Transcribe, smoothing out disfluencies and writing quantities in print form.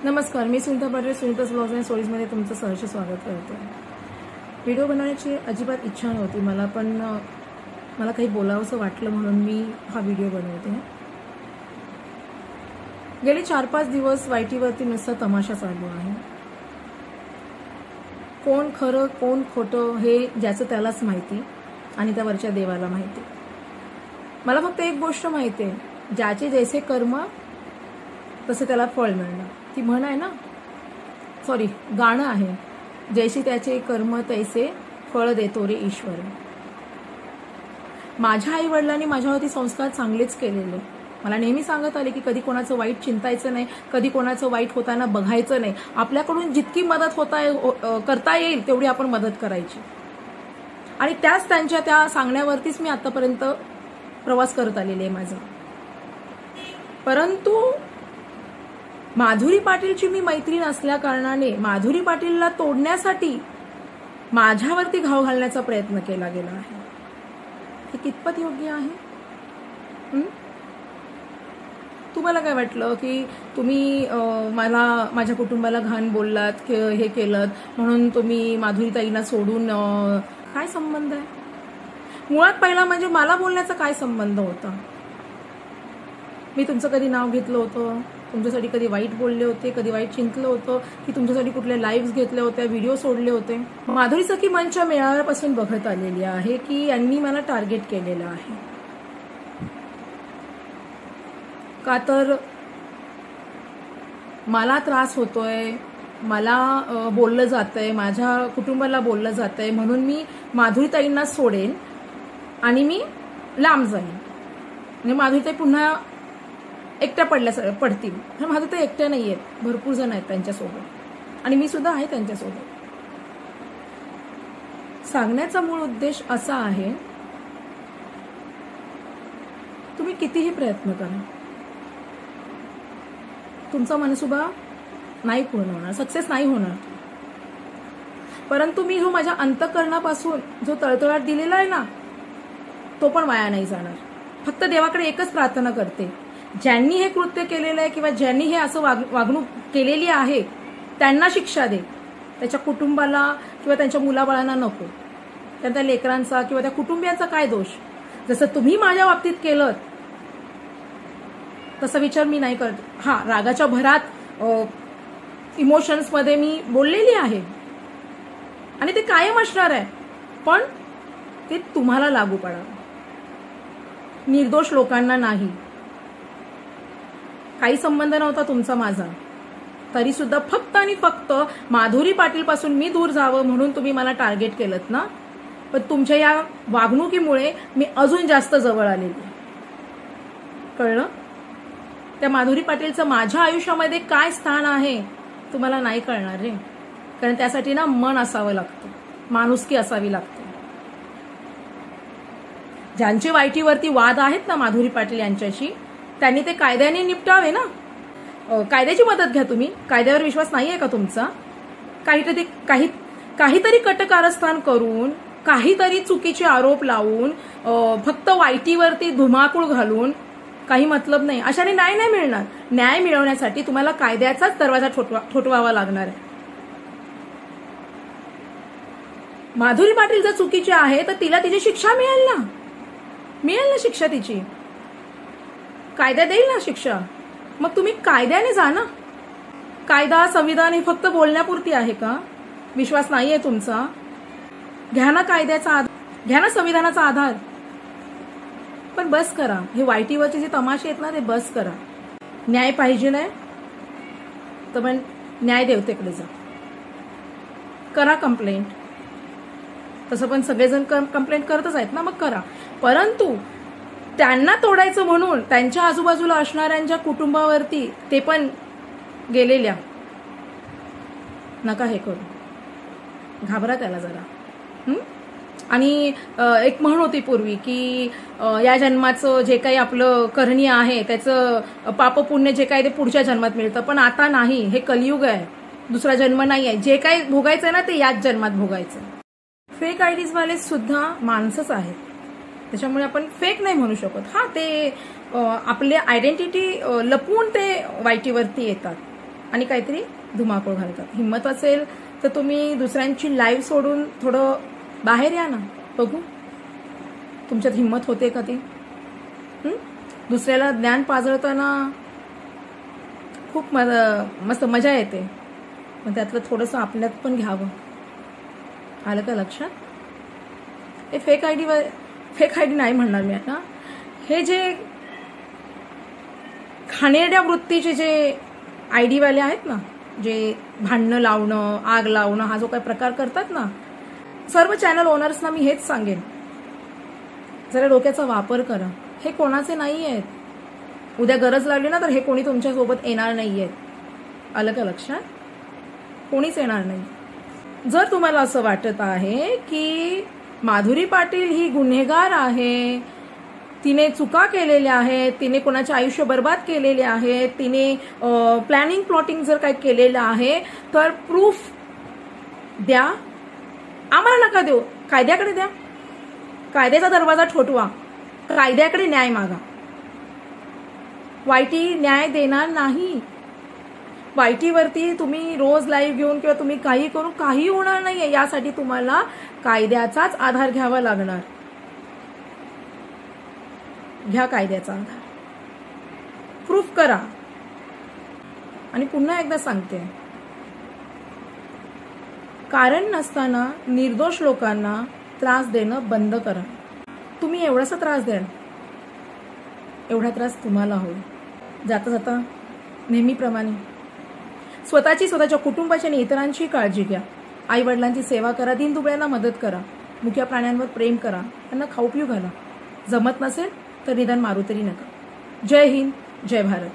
नमस्कार, मी Sunita Patil सुनीता's blogs and स्टोरीजमध्ये तुमचं सहर्ष स्वागत करते. व्हिडिओ बनवण्याची अजिबात इच्छा नव्हती मला, पण मला काही बोलावंसं वाटलं म्हणून मी हा व्हिडिओ बनवते. गेले 4-5 दिवस वायटीवरती नुसता तमाशा चालू आहे. कोण खरं कोण खोटं हे ज्याचं त्यालाच माहिती आणि त्या वरच्या देवाला माहिती. मला फक्त एक गोष्ट माहिती आहे, ज्याचे जैसे कर्म तसे त्याला फळ मिळणार. ती म्हण आहे ना, सॉरी गाणं आहे, जैसे त्याचे कर्म तैसे फळ देतो रे ईश्वर. माझ्या आई वडिलांनी माझ्यावरती संस्कार चांगलेच केलेले. मला नेहमी सांगत आले की कधी कोणाचं वाईट चिंतायचं नाही, कधी कोणाचं वाईट होताना बघायचं नाही. आपल्याकडून जितकी मदत करता येईल तेवढी आपण मदत करायची. आणि त्याच त्यांच्या त्या सांगण्यावरतीच मी आतापर्यंत प्रवास करत आलेले आहे माझा. परंतु माधुरी पाटीलची मी मैत्रीण असल्या कारणाने माधुरी पाटीलला तोडण्यासाठी माझ्यावरती घाव घालण्याचा प्रयत्न केला गेला आहे. हे कितपत योग्य आहे? तुम्हाला काय वाटलं की तुम्ही मला माझ्या कुटुंबाला घाण बोललात, हे केलं म्हणून तुम्ही माधुरीताईंना सोडून काय संबंध आहे? मुळात पहिला म्हणजे मला बोलण्याचा काय संबंध होता? मी तुमचं कधी नाव घेतलं होतं? तुमच्यासाठी कधी वाईट बोलले होते? कधी वाईट चिंतलं होतं की तुमच्यासाठी कुठले लाईव्ह घेतले होते, व्हिडिओ सोडले होते? माधुरी सखी मंचच्या मेळाव्यापासून बघत आलेली आहे की यांनी मला टार्गेट केलेलं आहे. का तर मला त्रास होतोय, मला बोललं जातंय, माझ्या कुटुंबाला बोललं जातंय, म्हणून मी माधुरीताईंना सोडेन आणि मी लांब जाईन. म्हणजे माधुरीताई पुन्हा एकट्या पडतील. माधुरीताई एकट्या नाही आहेत, भरपूर जण आहेत त्यांच्यासोबत आणि मी सुद्धा आहे त्यांच्यासोबत. सांगण्याचा मूळ उद्देश असा आहे, तुम्ही कितीही प्रयत्न करा, तुमचा मनसुबा नाही पूर्ण होणार, सक्सेस नाही होणार. परंतु मी जो माझ्या अंतःकरणापासून जो तळतळाट दिलेला आहे ना, तो पण वाया नाही जाणार. फक्त देवाकडे एकच प्रार्थना करते, ज्यांनी हे कृत्य केलेलं आहे किंवा ज्यांनी हे असं वागणूक केलेली आहे त्यांना शिक्षा दे. त्याच्या कुटुंबाला किंवा त्यांच्या मुलाबाळांना नको. त्या लेकरांचा किंवा त्या कुटुंबियांचा काय दोष? जसं तुम्ही माझ्या बाबतीत केलं तसा विचार मी नाही करत. हा, रागाच्या भरात इमोशन्समध्ये मी बोललेली आहे आणि ते कायम असणार आहे, पण ते तुम्हाला लागू पडावं, निर्दोष लोकांना नाही. काही संबंध नव्हता तुमचा माझा, तरी सुद्धा फक्त आणि फक्त माधुरी पाटील पासून मी दूर जावं म्हणून तुम्ही मला टार्गेट केलं ना. पण तुमच्या या वागणुकीमुळे मी अजून जास्त जवळ आलेली. कळलं? त्या माधुरी पाटीलचं माझ्या आयुष्यामध्ये काय स्थान आहे तुम्हाला नाही कळणार रे. कारण त्यासाठी ना मन असावं लागतं, माणुसकी असावी लागते. ज्यांचे वाईटीवरती वाद आहेत ना माधुरी पाटील यांच्याशी, त्यांनी ते कायद्याने निपटावे ना. कायद्याची मदत घ्या तुम्ही. कायद्यावर विश्वास नाहीये का तुमचा? काहीतरी कटकारस्थान करून, काहीतरी चुकीचे आरोप लावून, फक्त वाईटीवरती धुमाकूळ घालून काही मतलब नाही. अशाने न्याय नाही मिळणार. न्याय मिळवण्यासाठी तुम्हाला कायद्याचाच दरवाजा ठोठवावा लागणार आहे. माधुरी पाटील जर चुकीची आहे तर तिला तिची शिक्षा मिळेल ना शिक्षा तिची. कायदा देईल ना शिक्षा. मग तुम्ही कायद्याने जा ना. कायदा संविधान हे फक्त बोलण्यापुरती आहे का? विश्वास नाहीये तुमचा? घ्या ना कायद्याचा आधार, घ्या ना संविधानाचा आधार. पण बस करा, हे वाईटीवरचे जे तमाशे आहेत ना ते बस करा. न्याय पाहिजे नाही तर पण न्याय देवतेकडे जा, करा कंप्लेंट. तसं पण सगळेजण कंप्लेंट करतच आहेत ना, मग करा. परंतु त्यांना तोडायचं म्हणून त्यांच्या आजूबाजूला असणाऱ्यांच्या कुटुंबावरती ते पण गेलेल्या नका हे करू. घाबरा त्याला जरा. आणि एक म्हण होती पूर्वी की या जन्माचं जे काही आपलं करणी आहे त्याचं पाप पुण्य जे काही ते पुढच्या जन्मात मिळतं. पण आता नाही, हे कलियुग आहे, दुसरा जन्म नाही आहे. जे काही भोगायचं ना ते याच जन्मात भोगायचं. फेक आयडीज वाले सुद्धा माणसंच आहेत, त्याच्यामुळे आपण फेक नाही म्हणू शकत. हा, ते आपले आयडेंटिटी लपवून ते वाईटीवरती येतात. आणि काहीतरी धुमाकूळ घालतात. हिंमत असेल तर तुम्ही दुसऱ्यांची लाईव्ह सोडून थोडं बाहेर या ना, बघू तुमच्यात हिंमत होते का ती. दुसऱ्याला ज्ञान पाजळताना खूप मस्त मजा येते, मग त्यातलं थोडंसं आपल्यात पण घ्यावं. आलं का लक्षात. हे फेक आयडी नाही म्हणणार मी आता. हे जे खाणेरड्या वृत्तीचे जे आयडीवाले आहेत ना, जे भांडणं लावणं, आग लावणं, हा जो काही प्रकार करतात ना, सर्व चॅनल ओनर्सना मी हेच सांगेन, जरा डोक्याचा वापर करा. हे कोणाचे नाही आहेत. उद्या गरज लागली ना तर हे कोणी तुमच्यासोबत येणार नाहीये. आलं का लक्षात. कोणीच येणार नाही. जर तुम्हाला असं वाटत आहे की माधुरी पाटील ही गुन्हेगार आहे, तिने चुका केलेल्या आहेत, तिने कोणाचे आयुष्य बर्बाद केलेले आहे, तिने प्लॅनिंग प्लॉटिंग जर काही केलेलं आहे तर प्रूफ द्या. आम्हाला नका देऊ, कायद्याकडे द्या. कायद्याचा दरवाजा ठोठवा, कायद्याकडे न्याय मागा. वायटी न्याय देणार नाही. वायटीवरती तुम्ही रोज लाईव्ह घेऊन किंवा तुम्ही काही करून काही होणार नाहीये. यासाठी तुम्हाला कायद्याचाच आधार घ्यावा लागणार. घ्या कायद्याचा आधार, प्रूफ करा. आणि पुन्हा एकदा सांगते, कारण नसताना निर्दोष लोकांना त्रास देणं बंद करा. तुम्ही एवढासा त्रास द्याल, एवढा त्रास तुम्हाला होईल. जाता जाता नेहमीप्रमाणे स्वतःच्या कुटुंबाची आणि इतरांची काळजी घ्या. आई वडिलांची सेवा करा, दीनदुबळ्यांना मदत करा, मुक्या प्राण्यांवर प्रेम करा, त्यांना खाऊ पिऊ घाला. जमत नसेल तर निदान मारू तरी नका. जय हिंद, जय भारत.